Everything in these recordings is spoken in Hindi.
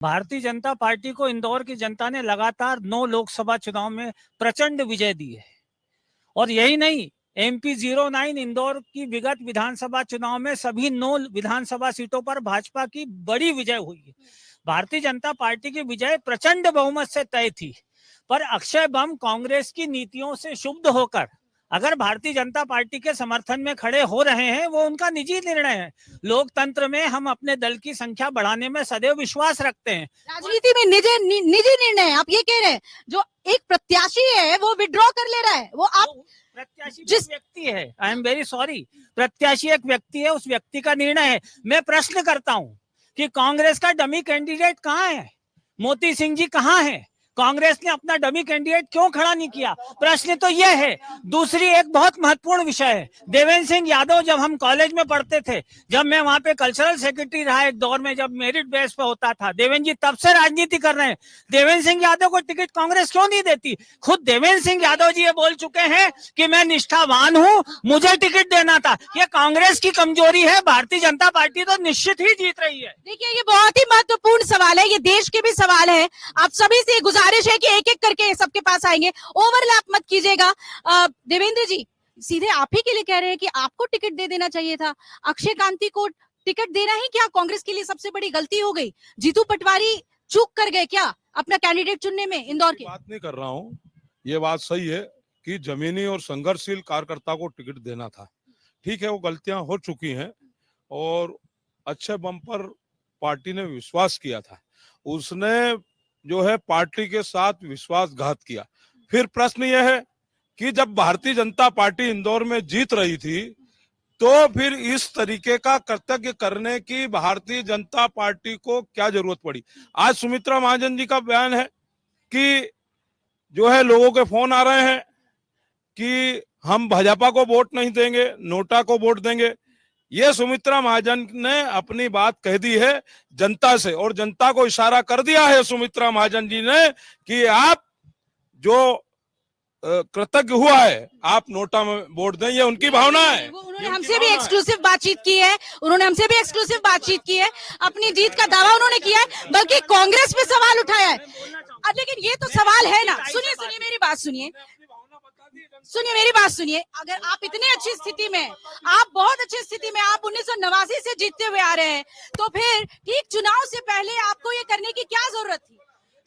भारतीय जनता पार्टी को इंदौर की जनता ने लगातार 9 लोकसभा चुनाव में प्रचंड विजय दी है। और यही नहीं, MP 09 इंदौर की विगत विधानसभा चुनाव में सभी 9 विधानसभा सीटों पर भाजपा की बड़ी विजय हुई है। भारतीय जनता पार्टी की विजय प्रचंड बहुमत से तय थी, पर अक्षय बम कांग्रेस की नीतियों से क्षुब्ध होकर अगर भारतीय जनता पार्टी के समर्थन में खड़े हो रहे हैं, वो उनका निजी निर्णय है। लोकतंत्र में हम अपने दल की संख्या बढ़ाने में सदैव विश्वास रखते हैं। राजनीति में निजी निर्णय आप ये कह रहे हैं, जो एक प्रत्याशी है वो विड्रॉ कर ले रहा है, वो आप प्रत्याशी जिस व्यक्ति है, आई एम वेरी सॉरी, प्रत्याशी एक व्यक्ति है, उस व्यक्ति का निर्णय है। मैं प्रश्न करता हूं कि कांग्रेस का डमी कैंडिडेट कहां है? मोती सिंह जी कहां है? कांग्रेस ने अपना डमी कैंडिडेट क्यों खड़ा नहीं किया? प्रश्न तो यह है। दूसरी एक बहुत महत्वपूर्ण विषय है, देवेंद्र सिंह यादव जब हम कॉलेज में पढ़ते थे, जब मैं वहां पे कल्चरल सेक्रेटरी रहा एक दौर में, जब मेरिट बेस पे होता था, देवेंद्र जी तब से राजनीति कर रहे हैं। देवेंद्र सिंह यादव को टिकट कांग्रेस क्यों नहीं देती? खुद देवेंद्र सिंह यादव जी ये बोल चुके हैं कि मैं निष्ठावान हूं, मुझे टिकट देना था। ये कांग्रेस की कमजोरी है। भारतीय जनता पार्टी तो निश्चित ही जीत रही है। देखिए, ये बहुत ही महत्वपूर्ण सवाल है, ये देश के भी सवाल है। आप सभी से गुजारिश है कि एक एक करके सबके पास आएंगे, ओवरलैप मत कीजिएगा। देवेंद्र जी सीधे आप ही के लिए कह रहे हैं कि आपको टिकट दे देना चाहिए था। अक्षय कांति को टिकट देना ही क्या कांग्रेस के लिए सबसे बड़ी गलती हो गई? जीतू पटवारी चूक कर गए क्या अपना कैंडिडेट चुनने में? इंदौर की बात नहीं कर रहा हूं, ये बात सही है कि जमीनी और संघर्षशील कार्यकर्ता को टिकट देना था। ठीक है, वो गलतियां हो चुकी हैं और अक्षय बम पर पार्टी ने विश्वास किया था, उसने जो है पार्टी के साथ विश्वासघात किया। फिर प्रश्न यह है कि जब भारतीय जनता पार्टी इंदौर में जीत रही थी, तो फिर इस तरीके का कर्तव्य करने की भारतीय जनता पार्टी को क्या जरूरत पड़ी? आज सुमित्रा महाजन जी का बयान है कि जो है लोगों के फोन आ रहे हैं कि हम भाजपा को वोट नहीं देंगे, नोटा को वोट देंगे। ये सुमित्रा महाजन ने अपनी बात कह दी है जनता से, और जनता को इशारा कर दिया है सुमित्रा महाजन जी ने कि आप जो कृतज्ञ हुआ है आप नोटा में वोट दें। ये उनकी भावना है। उन्होंने हमसे भी एक्सक्लूसिव बातचीत की है, अपनी जीत का दावा उन्होंने किया है, बल्कि कांग्रेस पे सवाल उठाया है। लेकिन ये तो सवाल है ना, सुनिए मेरी बात सुनिए, अगर आप इतनी अच्छी स्थिति में, आप बहुत अच्छी स्थिति में, आप 1989 से जीतते हुए आ रहे हैं, तो फिर ठीक चुनाव से पहले आपको ये करने की क्या जरूरत थी?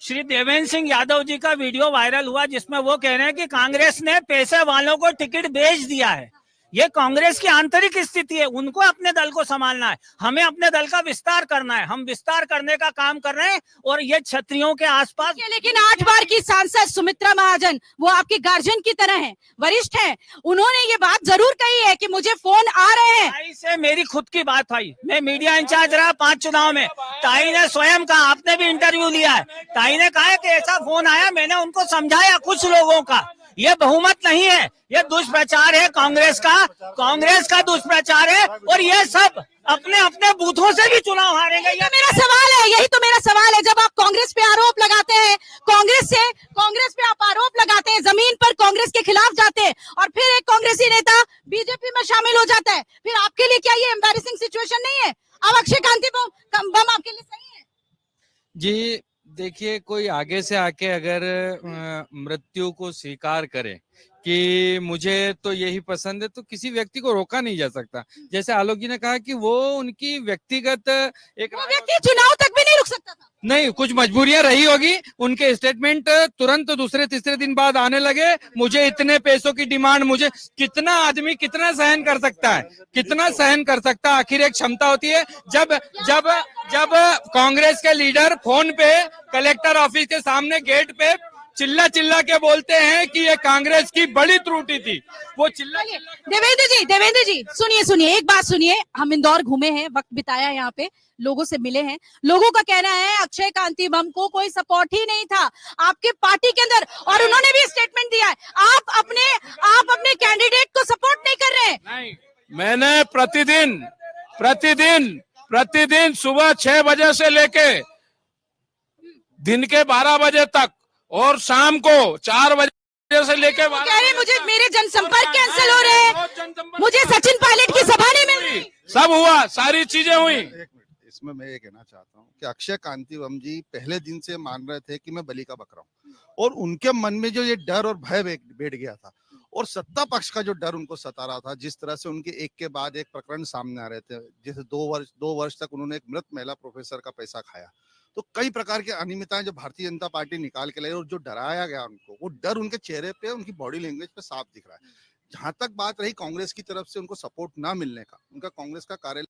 श्री देवेंद्र सिंह यादव जी का वीडियो वायरल हुआ जिसमें वो कह रहे हैं कि कांग्रेस ने पैसे वालों को टिकट बेच दिया है। ये कांग्रेस की आंतरिक स्थिति है, उनको अपने दल को संभालना है, हमें अपने दल का विस्तार करना है। हम विस्तार करने का काम कर रहे हैं और ये क्षत्रियों के आसपास। लेकिन 8 बार की सांसद सुमित्रा महाजन, वो आपके गार्जियन की तरह हैं, वरिष्ठ हैं, उन्होंने ये बात जरूर कही है कि मुझे फोन आ रहे हैं। ताई से मेरी खुद की बात हुई, मैं मीडिया इंचार्ज रहा 5 चुनाव में, ताई ने स्वयं कहा, आपने भी इंटरव्यू लिया है, ताई ने कहा कि ऐसा फोन आया, मैंने उनको समझाया कुछ लोगों का, ये बहुमत नहीं है, ये दुष्प्रचार है कांग्रेस का दुष्प्रचार है, और ये सब अपने अपने बूथों से भी चुनाव हारेंगे। ये मेरा सवाल है, यही तो मेरा सवाल है। जब आप कांग्रेस पे आरोप लगाते हैं, कांग्रेस पे आप आरोप लगाते हैं, जमीन पर कांग्रेस के खिलाफ जाते हैं, और फिर एक कांग्रेसी नेता बीजेपी में शामिल हो जाता है, फिर आपके लिए क्या ये एम्बैरेसिंग सिचुएशन नहीं है? अब अक्षय कांति बम आपके लिए सही है? जी देखिए, कोई आगे से आके अगर मृत्यु को स्वीकार करे कि मुझे तो यही पसंद है, तो किसी व्यक्ति को रोका नहीं जा सकता। जैसे आलोक जी ने कहा कि वो उनकी व्यक्तिगत एक, वो व्यक्ति चुनाव तक भी नहीं रुक सकता था। नहीं, कुछ मजबूरियां रही होगी, उनके स्टेटमेंट तुरंत दूसरे तीसरे दिन बाद आने लगे, मुझे इतने पैसों की डिमांड, मुझे कितना आदमी कितना सहन कर सकता है? आखिर एक क्षमता होती है। जब कांग्रेस के लीडर फोन पे कलेक्टर ऑफिस के सामने गेट पे चिल्ला के बोलते हैं कि ये कांग्रेस की बड़ी त्रुटि थी, वो देवेंद्र जी सुनिए, एक बात सुनिए। हम इंदौर घूमे हैं, वक्त बिताया यहाँ पे, लोगों से मिले हैं, लोगों का कहना है अक्षय कांति बम को कोई सपोर्ट ही नहीं था आपके पार्टी के अंदर, और उन्होंने भी स्टेटमेंट दिया है आप अपने कैंडिडेट को सपोर्ट नहीं कर रहे। नहीं, मैंने प्रतिदिन सुबह 6 बजे से लेके दिन के 12 बजे तक और शाम को 4 बजे से लेके मुझे मेरे जनसंपर्क कैंसिल हो रहे हैं, मुझे सचिन पायलट की सभा नहीं मिल रही। सब हुआ, सारी चीजें हुई। इसमें मैं ये कहना चाहता हूँ कि अक्षय कांतिवम जी पहले दिन से मान रहे थे कि मैं बलि का बकरा हूँ, और उनके मन में जो ये डर और भय बैठ गया था, और सत्ता पक्ष का जो डर उनको सता रहा था, जिस तरह से उनके एक के बाद एक प्रकरण सामने आ रहे थे, जैसे 2 वर्ष तक उन्होंने एक मृत महिला प्रोफेसर का पैसा खाया, तो कई प्रकार की अनियमितताएं जो भारतीय जनता पार्टी निकाल के लाई और जो डराया गया उनको, वो डर उनके चेहरे पे, उनकी बॉडी लैंग्वेज पे साफ दिख रहा है। जहां तक बात रही कांग्रेस की तरफ से उनको सपोर्ट ना मिलने का, उनका कांग्रेस का कार्यालय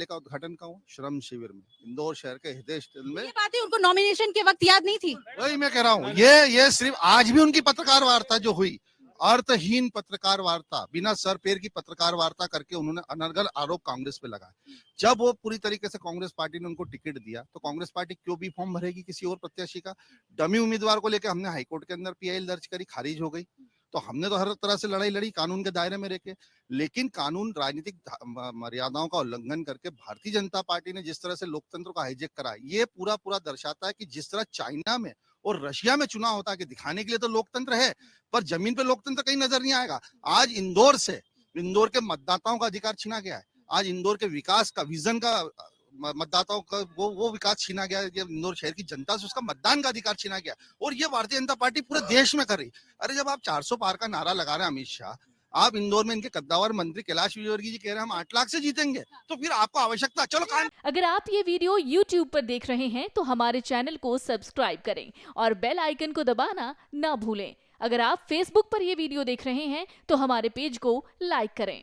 का उद्घाटन का हुआ श्रम शिविर में, इंदौर शहर के हृदय स्थल में। ये बातें उनको नॉमिनेशन के वक्त याद नहीं थी। वही मैं कह रहा हूँ, ये सिर्फ आज भी उनकी पत्रकार वार्ता जो हुई, अर्थहीन पत्रकार वार्ता, बिना सर पैर की पत्रकार वार्ता करके उन्होंने अनर्गल आरोप कांग्रेस पे लगाया। जब वो पूरी तरीके से कांग्रेस पार्टी ने उनको टिकट दिया, तो कांग्रेस पार्टी क्यों भी फॉर्म भरेगी किसी और प्रत्याशी का? डमी उम्मीदवार को लेकर हमने हाईकोर्ट के अंदर पीआईएल दर्ज करी, खारिज हो गई। तो हमने तो हर तरह से लड़ाई लड़ी कानून के दायरे में रहकर, लेकिन कानून राजनीतिक मर्यादाओं का उल्लंघन करके भारतीय जनता पार्टी ने जिस तरह से लोकतंत्र को हाईजेक करा, ये पूरा दर्शाता है कि जिस तरह चाइना में और रशिया में चुनाव होता है कि दिखाने के लिए तो लोकतंत्र है, पर जमीन पे लोकतंत्र कहीं नजर नहीं आएगा। आज इंदौर के मतदाताओं का अधिकार छीना गया है, आज इंदौर के विकास का, विजन का, मतदाताओं का वो विकास छीना गया है, इंदौर शहर की जनता से उसका मतदान का अधिकार छीना गया, और ये भारतीय जनता पार्टी पूरे देश में कर रही। अरे जब आप 400 पार का नारा लगा रहे हैं अमित शाह, आप इंदौर में इनके कद्दावर मंत्री कैलाश विजयवर्गीय जी कह रहे हैं हम 8 लाख से जीतेंगे, तो फिर आपको आवश्यकता, चलो काम। अगर आप ये वीडियो YouTube पर देख रहे हैं तो हमारे चैनल को सब्सक्राइब करें और बेल आइकन को दबाना ना भूलें। अगर आप Facebook पर ये वीडियो देख रहे हैं तो हमारे पेज को लाइक करें।